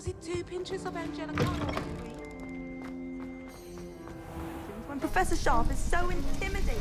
Was it 2 pinches of angelic oil? When Professor Sharp is so intimidating.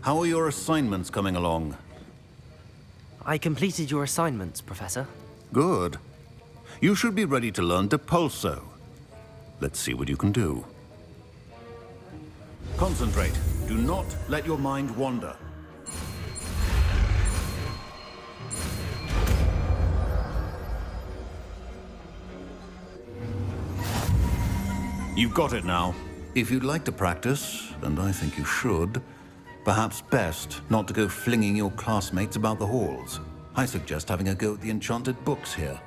How are your assignments coming along? I completed your assignments, Professor. Good. You should be ready to learn Depulso. Let's see what you can do. Concentrate. Do not let your mind wander. You've got it now. If you'd like to practice, and I think you should, perhaps best not to go flinging your classmates about the halls. I suggest having a go at the enchanted books here.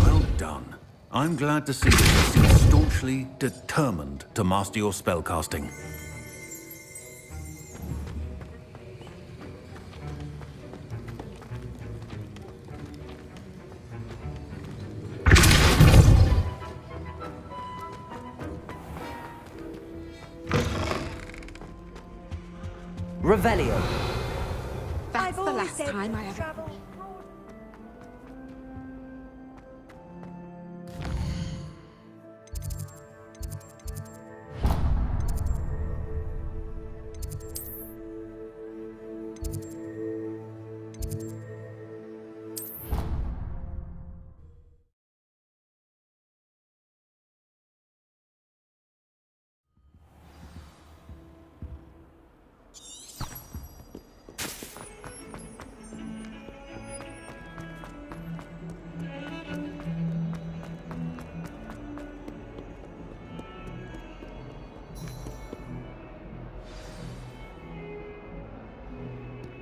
Well done. I'm glad to see that you seem staunchly determined to master your spellcasting. Revelio. That's the last time I ever... travel.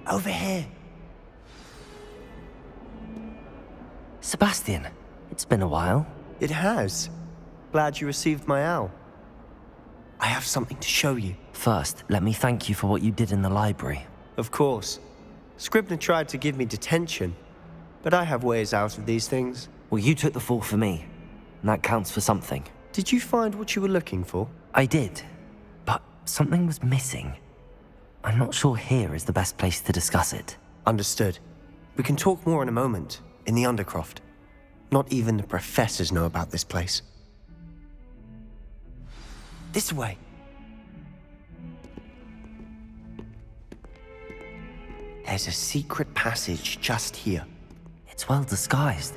Over here. Sebastian, it's been a while. It has. Glad you received my owl. I have something to show you. First, let me thank you for what you did in the library. Of course. Scribner tried to give me detention, but I have ways out of these things. Well, you took the fall for me, and that counts for something. Did you find what you were looking for? I did, but something was missing. I'm not sure here is the best place to discuss it. Understood. We can talk more in a moment, in the Undercroft. Not even the professors know about this place. This way. There's a secret passage just here. It's well disguised.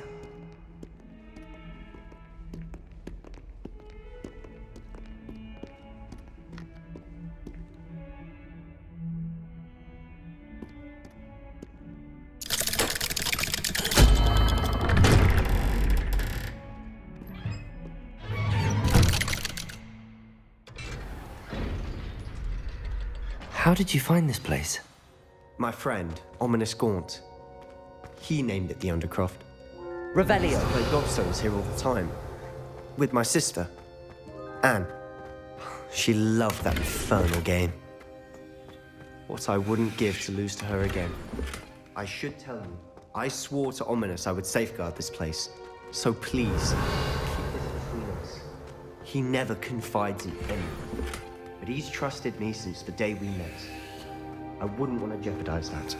How did you find this place? My friend, Ominous Gaunt. He named it the Undercroft. Revelio. I play gobstones here all the time. With my sister, Anne. She loved that infernal game. What I wouldn't give to lose to her again. I should tell you, I swore to Ominous I would safeguard this place. So please, keep this between us. He never confides in anyone. But he's trusted me since the day we met. I wouldn't want to jeopardize that.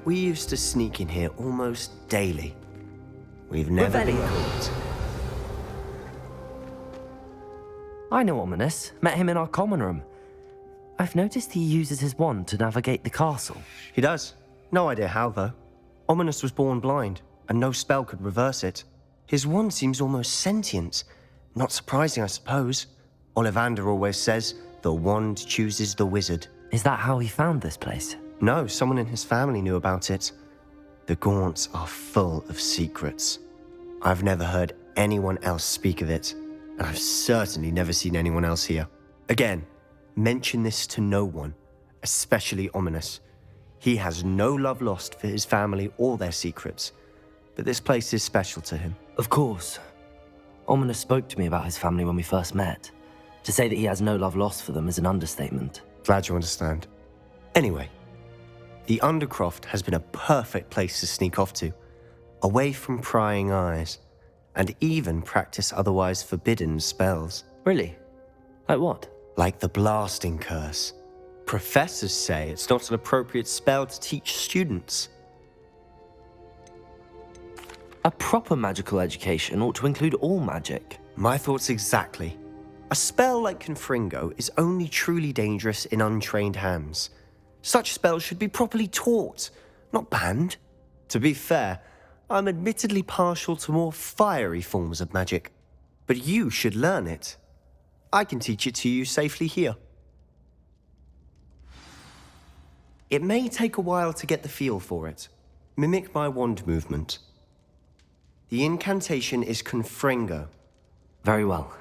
We used to sneak in here almost daily. We've never been caught. I know Ominous. Met him in our common room. I've noticed he uses his wand to navigate the castle. He does. No idea how, though. Ominous was born blind, and no spell could reverse it. His wand seems almost sentient. Not surprising, I suppose. Ollivander always says, the wand chooses the wizard. Is that how he found this place? No, someone in his family knew about it. The Gaunts are full of secrets. I've never heard anyone else speak of it, and I've certainly never seen anyone else here. Again, mention this to no one, especially Ominous. He has no love lost for his family or their secrets, but this place is special to him. Of course. Ominous spoke to me about his family when we first met. To say that he has no love lost for them is an understatement. Glad you understand. Anyway, the Undercroft has been a perfect place to sneak off to, away from prying eyes, and even practice otherwise forbidden spells. Really? Like what? Like the blasting curse. Professors say it's not an appropriate spell to teach students. A proper magical education ought to include all magic. My thoughts exactly. A spell like Confringo is only truly dangerous in untrained hands. Such spells should be properly taught, not banned. To be fair, I'm admittedly partial to more fiery forms of magic, but you should learn it. I can teach it to you safely here. It may take a while to get the feel for it. Mimic my wand movement. The incantation is Confringo. Very well.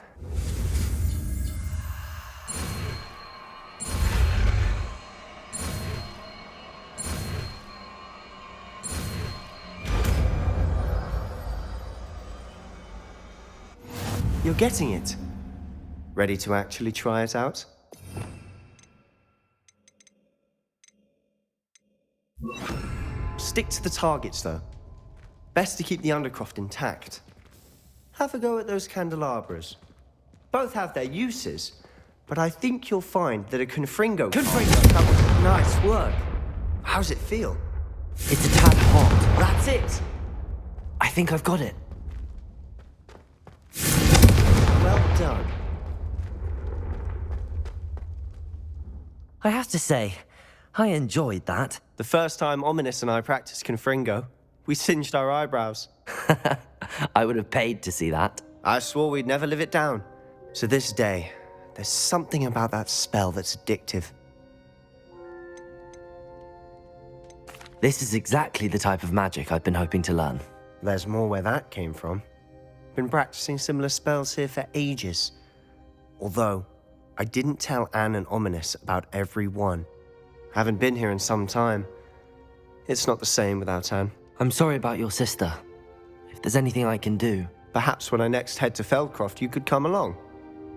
You're getting it. Ready to actually try it out? Stick to the targets, though. Best to keep the Undercroft intact. Have a go at those candelabras. Both have their uses, but I think you'll find that a Confringo... Confringo! Nice work. How's it feel? It's a tad hot. That's it! I think I've got it. Well done. I have to say, I enjoyed that. The first time Ominous and I practiced Confringo, we singed our eyebrows. I would have paid to see that. I swore we'd never live it down. So this day, there's something about that spell that's addictive. This is exactly the type of magic I've been hoping to learn. There's more where that came from. Been practicing similar spells here for ages. Although, I didn't tell Anne and Ominous about every one. Haven't been here in some time. It's not the same without Anne. I'm sorry about your sister. If there's anything I can do... Perhaps when I next head to Feldcroft, you could come along.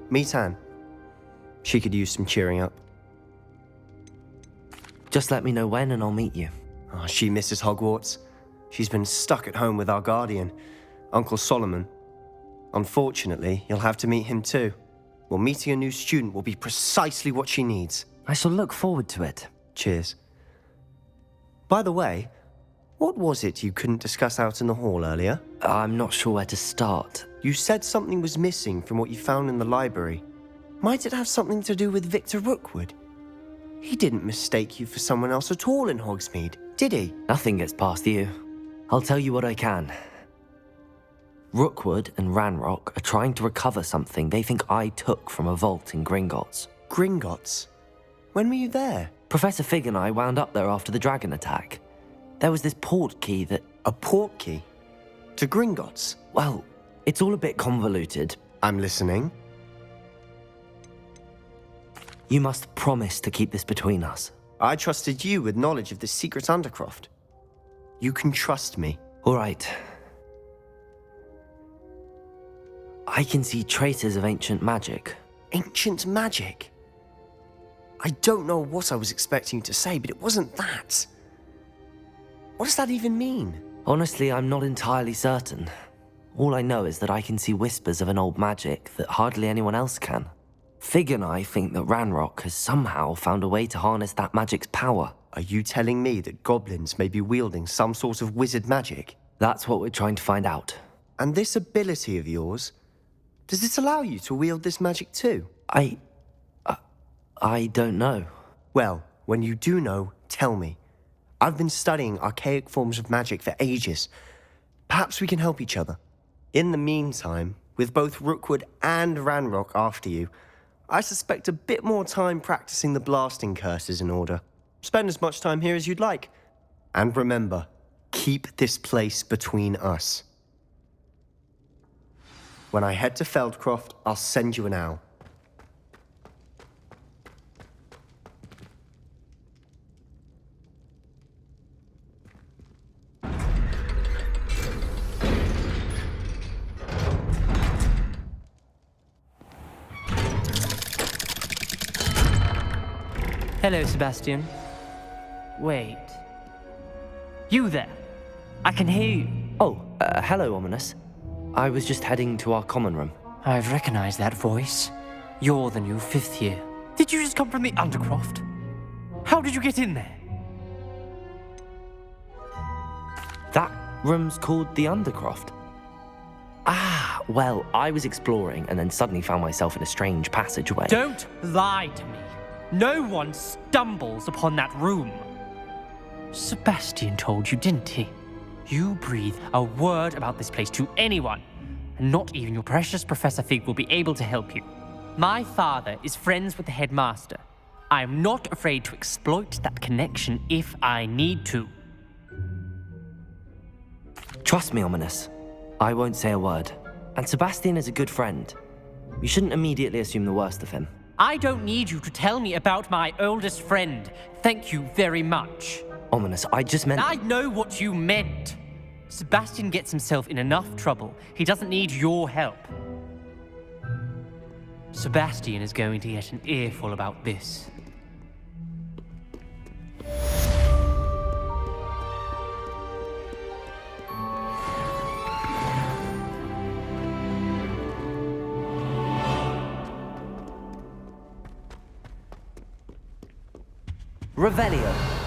Meet Anne. She could use some cheering up. Just let me know when and I'll meet you. Oh, she misses Hogwarts. She's been stuck at home with our guardian, Uncle Solomon. Unfortunately, you'll have to meet him too. Well, meeting a new student will be precisely what she needs. I shall look forward to it. Cheers. By the way, what was it you couldn't discuss out in the hall earlier? I'm not sure where to start. You said something was missing from what you found in the library. Might it have something to do with Victor Rookwood? He didn't mistake you for someone else at all in Hogsmeade, did he? Nothing gets past you. I'll tell you what I can. Rookwood and Ranrock are trying to recover something they think I took from a vault in Gringotts. Gringotts? When were you there? Professor Fig and I wound up there after the dragon attack. There was this port key that... A port key? To Gringotts? Well, it's all a bit convoluted. I'm listening. You must promise to keep this between us. I trusted you with knowledge of the secret Undercroft. You can trust me. All right. I can see traces of ancient magic. Ancient magic? I don't know what I was expecting you to say, but it wasn't that. What does that even mean? Honestly, I'm not entirely certain. All I know is that I can see whispers of an old magic that hardly anyone else can. Fig and I think that Ranrock has somehow found a way to harness that magic's power. Are you telling me that goblins may be wielding some sort of wizard magic? That's what we're trying to find out. And this ability of yours, does it allow you to wield this magic too? I don't know. Well, when you do know, tell me. I've been studying archaic forms of magic for ages. Perhaps we can help each other. In the meantime, with both Rookwood and Ranrock after you, I suspect a bit more time practicing the blasting curse is in order. Spend as much time here as you'd like. And remember, keep this place between us. When I head to Feldcroft, I'll send you an owl. Hello, Sebastian. Wait. You there? I can hear you. Oh, hello, Ominous. I was just heading to our common room. I've recognized that voice. You're the new 5th year. Did you just come from the Undercroft? How did you get in there? That room's called the Undercroft. Ah, well, I was exploring and then suddenly found myself in a strange passageway. Don't lie to me. No one stumbles upon that room. Sebastian told you, didn't he? You breathe a word about this place to anyone, and not even your precious Professor Fig will be able to help you. My father is friends with the headmaster. I am not afraid to exploit that connection if I need to. Trust me, Ominous. I won't say a word. And Sebastian is a good friend. You shouldn't immediately assume the worst of him. I don't need you to tell me about my oldest friend. Thank you very much. Ominous, I just meant... I know what you meant. Sebastian gets himself in enough trouble. He doesn't need your help. Sebastian is going to get an earful about this. Revelio.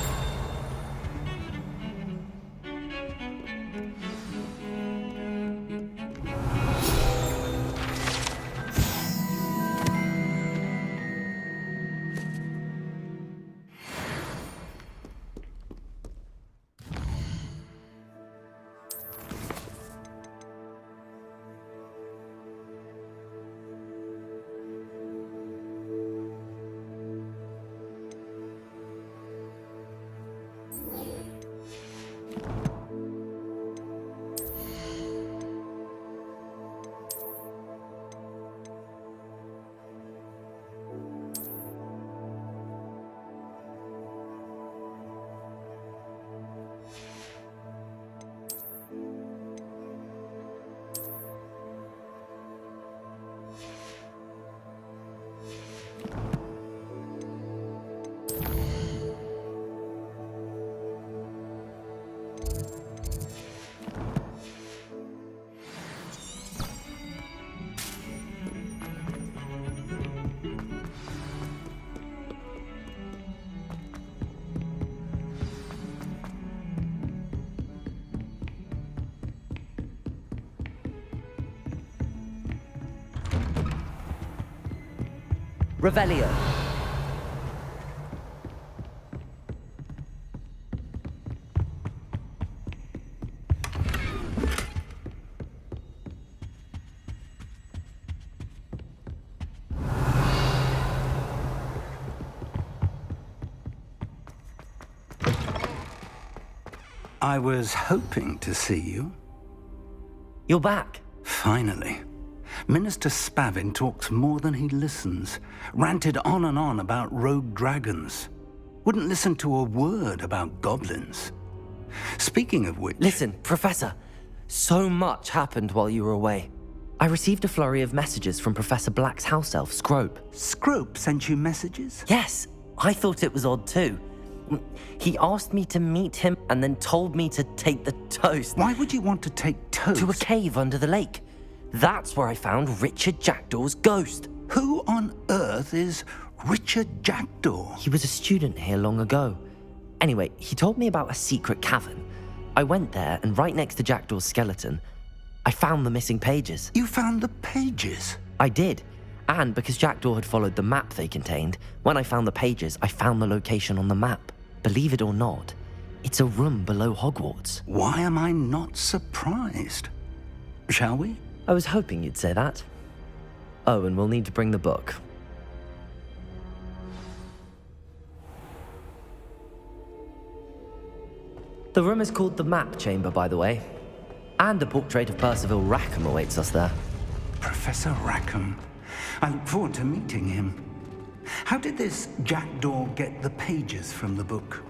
Revelio. I was hoping to see you. You're back. Finally. Minister Spavin talks more than he listens. Ranted on and on about rogue dragons. Wouldn't listen to a word about goblins. Speaking of which... Listen, Professor. So much happened while you were away. I received a flurry of messages from Professor Black's house elf, Scrope. Scrope sent you messages? Yes, I thought it was odd too. He asked me to meet him and then told me to take the toast. Why would you want to take toast? To a cave under the lake. That's where I found Richard Jackdaw's ghost. Who on earth is Richard Jackdaw? He was a student here long ago. Anyway, he told me about a secret cavern. I went there, and right next to Jackdaw's skeleton, I found the missing pages. You found the pages? I did. And because Jackdaw had followed the map they contained, when I found the pages, I found the location on the map. Believe it or not, it's a room below Hogwarts. Why am I not surprised? Shall we? I was hoping you'd say that. Oh, and we'll need to bring the book. The room is called the Map Chamber, by the way. And a portrait of Percival Rackham awaits us there. Professor Rackham. I look forward to meeting him. How did this Jackdaw get the pages from the book?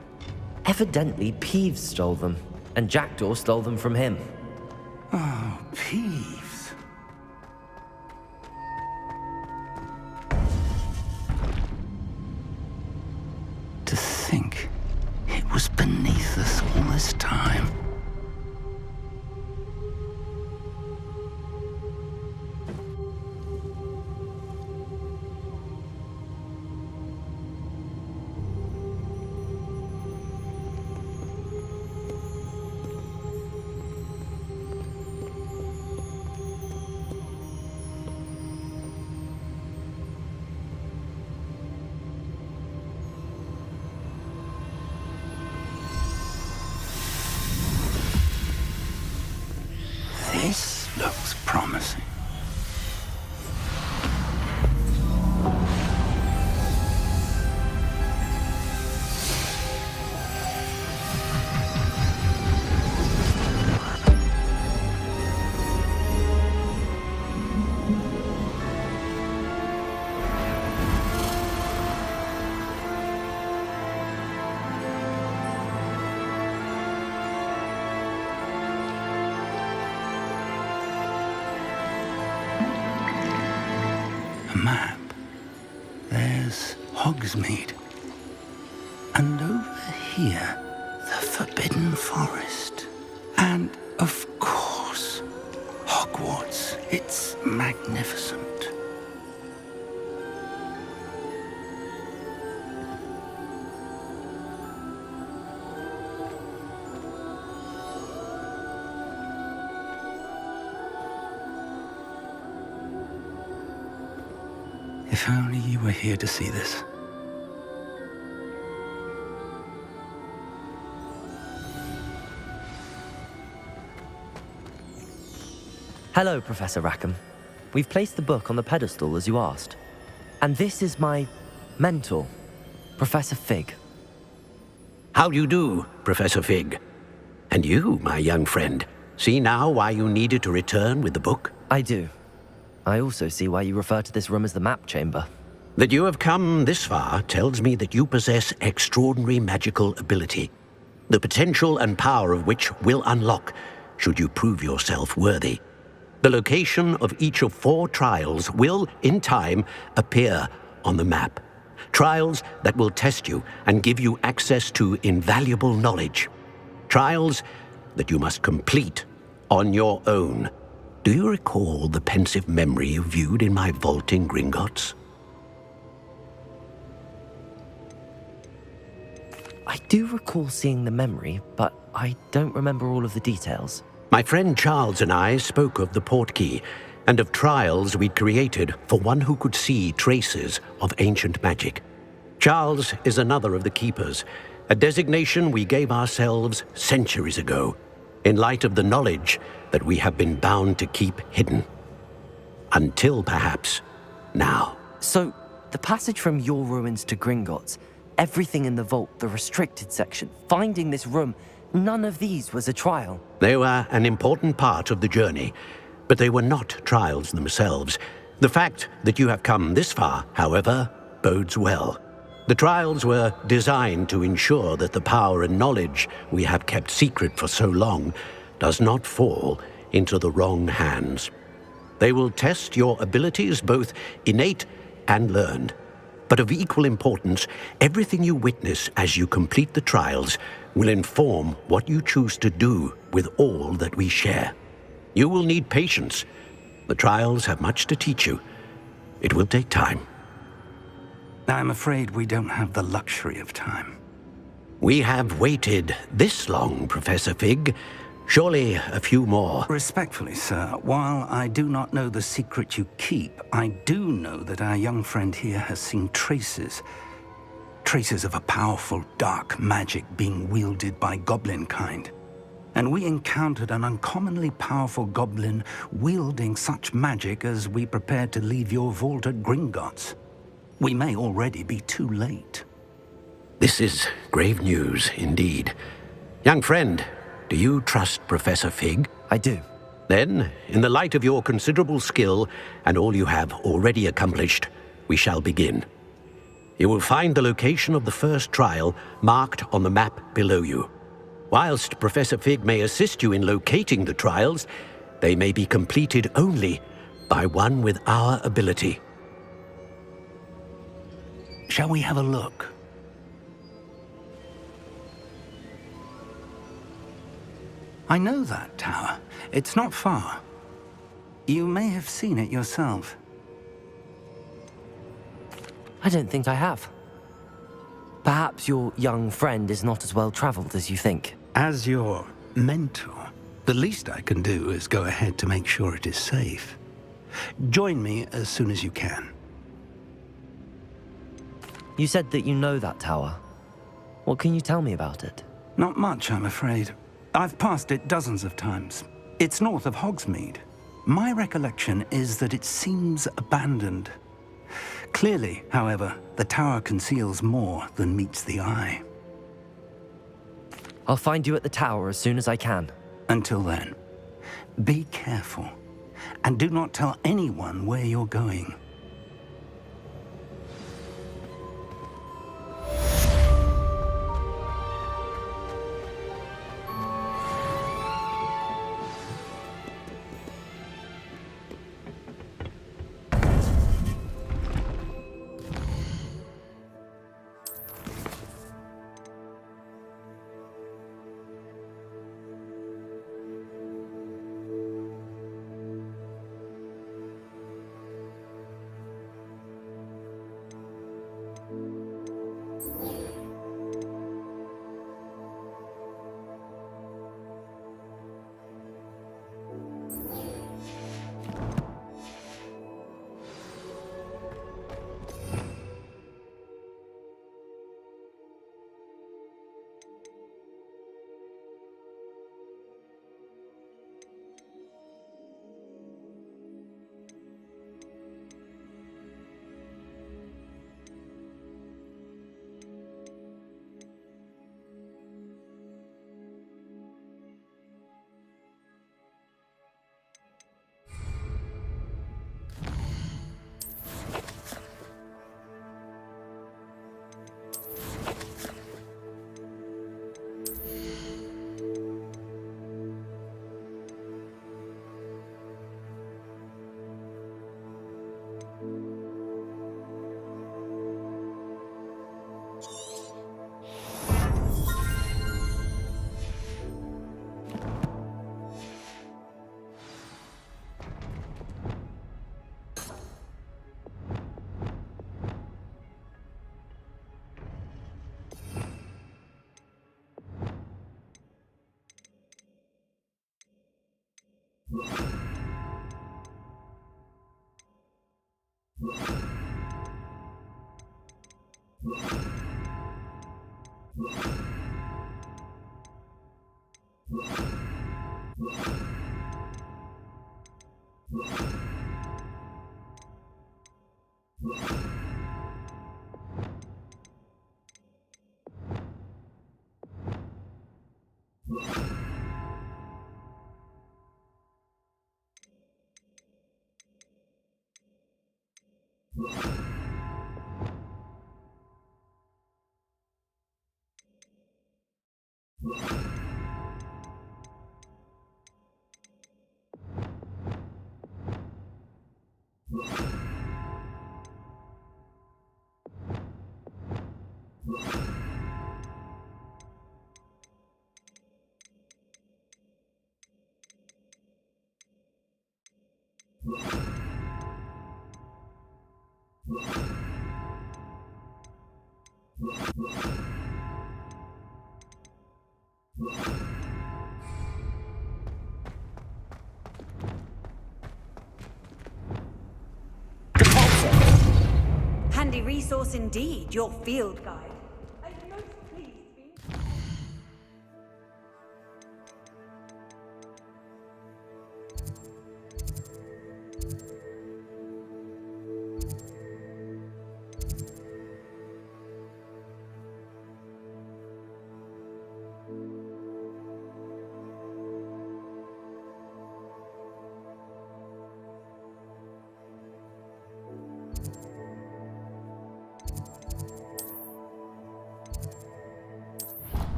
Evidently, Peeves stole them, and Jackdaw stole them from him. Oh, Peeves. this time. This looks promising. A map. There's Hogsmeade. And over here, the Forbidden Forest. And, of course, Hogwarts. It's magnificent. If only you were here to see this. Hello, Professor Rackham. We've placed the book on the pedestal as you asked. And this is my mentor, Professor Fig. How do you do, Professor Fig? And you, my young friend, see now why you needed to return with the book? I do. I also see why you refer to this room as the map chamber. That you have come this far tells me that you possess extraordinary magical ability, the potential and power of which will unlock should you prove yourself worthy. The location of each of 4 trials will, in time, appear on the map. Trials that will test you and give you access to invaluable knowledge. Trials that you must complete on your own. Do you recall the pensive memory you viewed in my vault in Gringotts? I do recall seeing the memory, but I don't remember all of the details. My friend Charles and I spoke of the portkey and of trials we'd created for one who could see traces of ancient magic. Charles is another of the keepers, a designation we gave ourselves centuries ago, in light of the knowledge that we have been bound to keep hidden. Until perhaps now. So, the passage from your ruins to Gringotts, everything in the vault, the restricted section, finding this room, none of these was a trial. They were an important part of the journey, but they were not trials themselves. The fact that you have come this far, however, bodes well. The trials were designed to ensure that the power and knowledge we have kept secret for so long does not fall into the wrong hands. They will test your abilities, both innate and learned. But of equal importance, everything you witness as you complete the trials will inform what you choose to do with all that we share. You will need patience. The trials have much to teach you. It will take time. I'm afraid we don't have the luxury of time. We have waited this long, Professor Fig. Surely a few more. Respectfully, sir, while I do not know the secret you keep, I do know that our young friend here has seen traces of a powerful dark magic being wielded by goblin kind. And we encountered an uncommonly powerful goblin wielding such magic as we prepared to leave your vault at Gringotts. We may already be too late. This is grave news indeed. Young friend, do you trust Professor Fig? I do. Then, in the light of your considerable skill and all you have already accomplished, we shall begin. You will find the location of the first trial marked on the map below you. Whilst Professor Fig may assist you in locating the trials, they may be completed only by one with our ability. Shall we have a look? I know that tower. It's not far. You may have seen it yourself. I don't think I have. Perhaps your young friend is not as well traveled as you think. As your mentor, the least I can do is go ahead to make sure it is safe. Join me as soon as you can. You said that you know that tower. What can you tell me about it? Not much, I'm afraid. I've passed it dozens of times. It's north of Hogsmeade. My recollection is that it seems abandoned. Clearly, however, the tower conceals more than meets the eye. I'll find you at the tower as soon as I can. Until then, be careful, and do not tell anyone where you're going. Handy resource indeed, your field guide. I'm most pleased to be...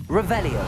Revelio.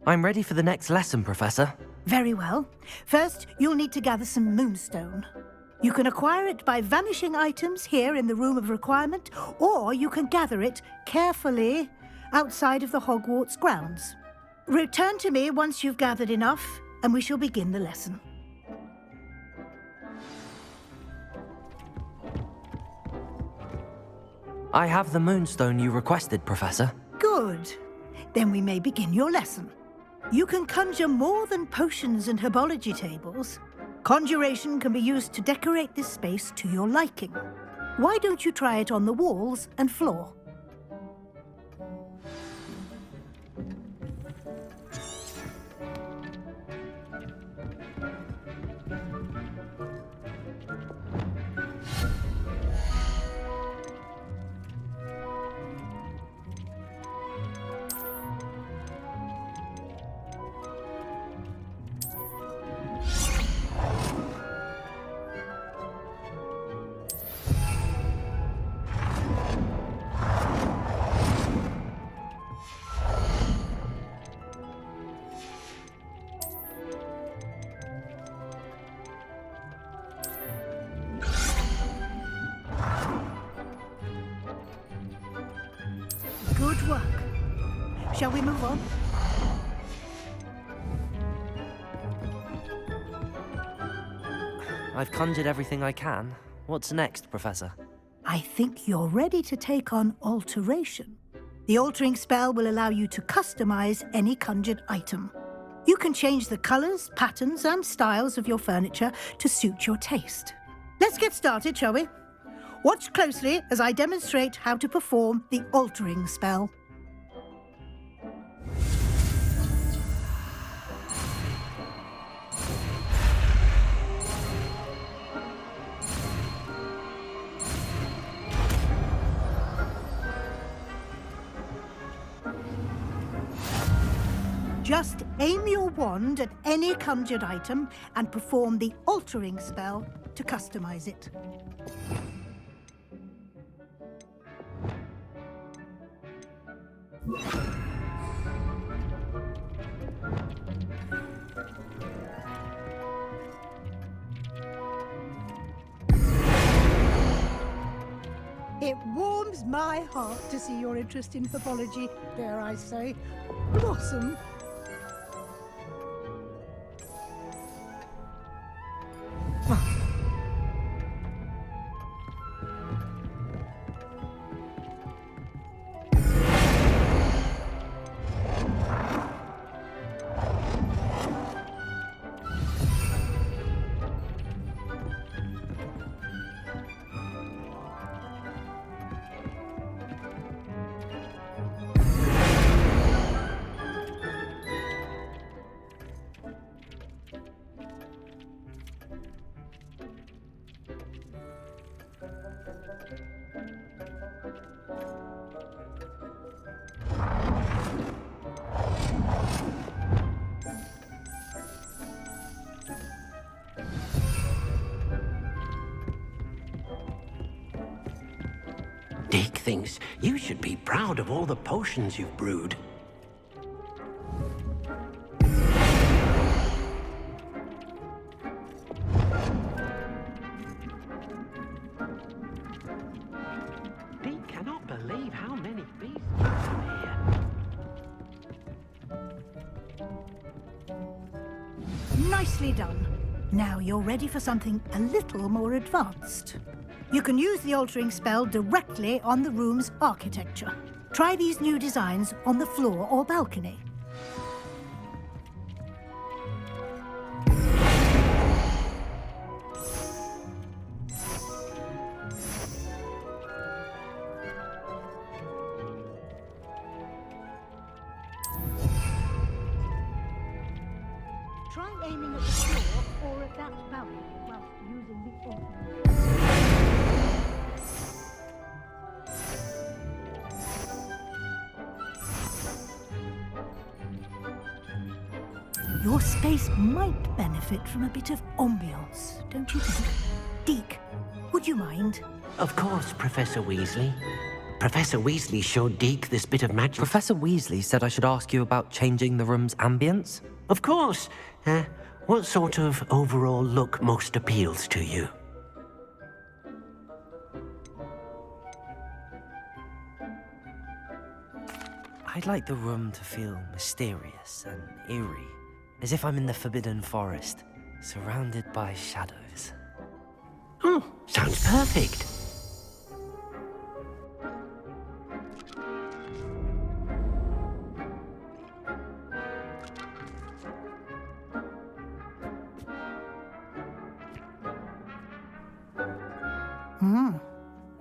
I'm ready for the next lesson, Professor. Very well. First, you'll need to gather some moonstone. You can acquire it by vanishing items here in the Room of Requirement, or you can gather it carefully outside of the Hogwarts grounds. Return to me once you've gathered enough, and we shall begin the lesson. I have the moonstone you requested, Professor. Good. Then we may begin your lesson. You can conjure more than potions and herbology tables. Conjuration can be used to decorate this space to your liking. Why don't you try it on the walls and floor? Good work. Shall we move on? I've conjured everything I can. What's next, Professor? I think you're ready to take on alteration. The altering spell will allow you to customize any conjured item. You can change the colors, patterns, and styles of your furniture to suit your taste. Let's get started, shall we? Watch closely as I demonstrate how to perform the altering spell. Just aim your wand at any conjured item and perform the altering spell to customize it. It warms my heart to see your interest in herbology, dare I say, blossom. Dick thinks you should be proud of all the potions you've brewed. Dick cannot believe how many beasts are here. Nicely done. Now you're ready for something a little more advanced. You can use the altering spell directly on the room's architecture. Try these new designs on the floor or balcony. Try aiming at the floor or at that balcony whilst using the altering spell. Your space might benefit from a bit of ambiance, don't you think? Deke, would you mind? Of course, Professor Weasley. Professor Weasley showed Deke this bit of magic. Professor Weasley said I should ask you about changing the room's ambience? Of course. What sort of overall look most appeals to you? I'd like the room to feel mysterious and eerie, as if I'm in the Forbidden Forest, surrounded by shadows. Oh, sounds perfect.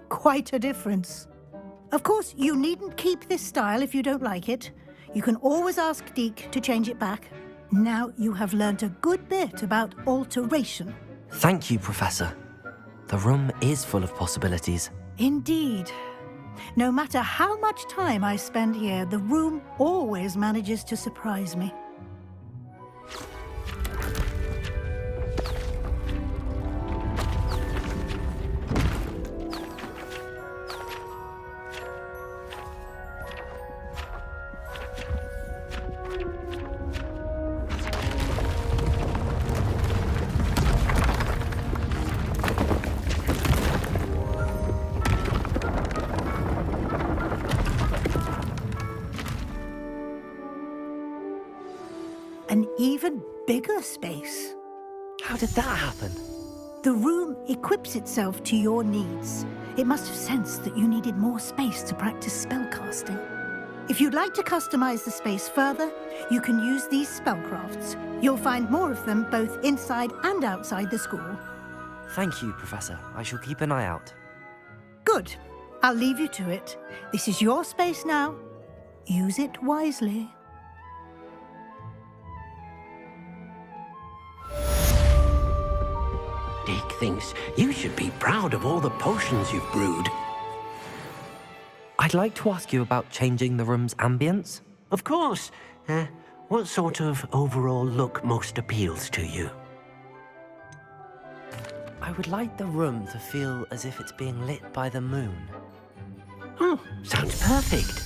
Quite a difference. Of course, you needn't keep this style if you don't like it. You can always ask Deke to change it back. Now you have learnt a good bit about alteration. Thank you, Professor. The room is full of possibilities. Indeed. No matter how much time I spend here, the room always manages to surprise me. An even bigger space. How did that happen? The room equips itself to your needs. It must have sensed that you needed more space to practice spellcasting. If you'd like to customize the space further, you can use these spellcrafts. You'll find more of them both inside and outside the school. Thank you, Professor. I shall keep an eye out. Good. I'll leave you to it. This is your space now. Use it wisely. Deke thinks you should be proud of all the potions you've brewed. I'd like to ask you about changing the room's ambience. Of course. What sort of overall look most appeals to you? I would like the room to feel as if it's being lit by the moon. Oh, sounds perfect.